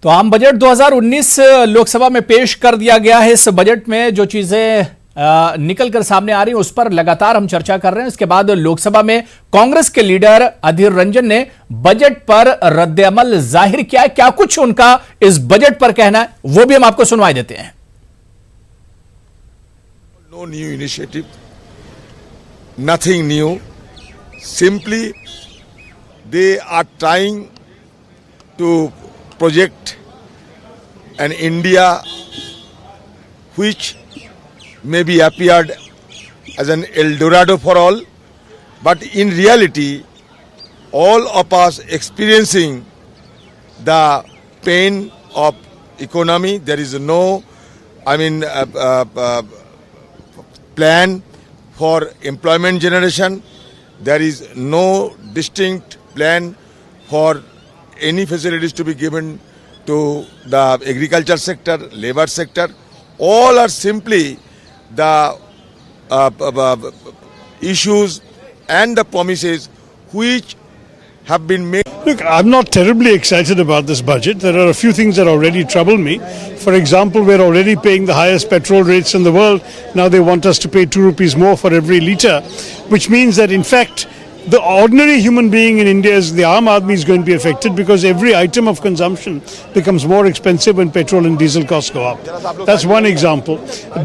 तो आम बजट 2019 लोकसभा में पेश कर दिया गया है। इस बजट में जो चीजें निकल कर सामने आ रही हैं उस पर लगातार हम चर्चा कर रहे हैं। इसके बाद लोकसभा में कांग्रेस के लीडर अधीर रंजन ने बजट पर रद्द-ए-अमल जाहिर किया है। क्या कुछ उनका इस बजट पर कहना है वो भी हम आपको सुनवाई देते हैं। No new initiative, nothing new. Simply they are trying to project an India which maybe appeared as an El Dorado for all, but in reality all of us experiencing the pain of economy. There is no plan for employment generation. There is no distinct plan for any facilities to be given to the agriculture sector, labor sector. All are simply the issues and the promises which have been made. Look, I'm not terribly excited about this budget. There are a few things that already trouble me. For example, we're already paying the highest petrol rates in the world. Now they want us to pay 2 rupees more for every litre, which means that in fact the ordinary human being in India, the Aam Aadmi, is going to be affected because every item of consumption becomes more expensive when petrol and diesel costs go up. That's one example.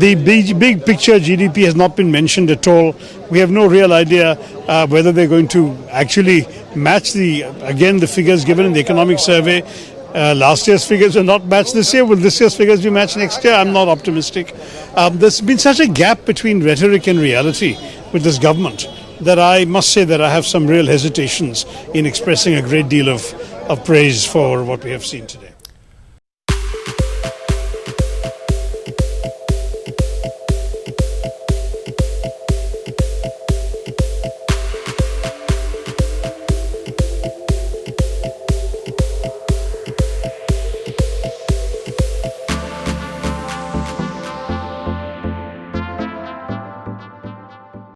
The big picture GDP has not been mentioned at all. We have no real idea whether they're going to actually match the figures given in the economic survey. Last year's figures are not matched this year. Will this year's figures be matched next year? I'm not optimistic. There's been such a gap between rhetoric and reality with this government that I must say that I have some real hesitations in expressing a great deal of praise for what we have seen today.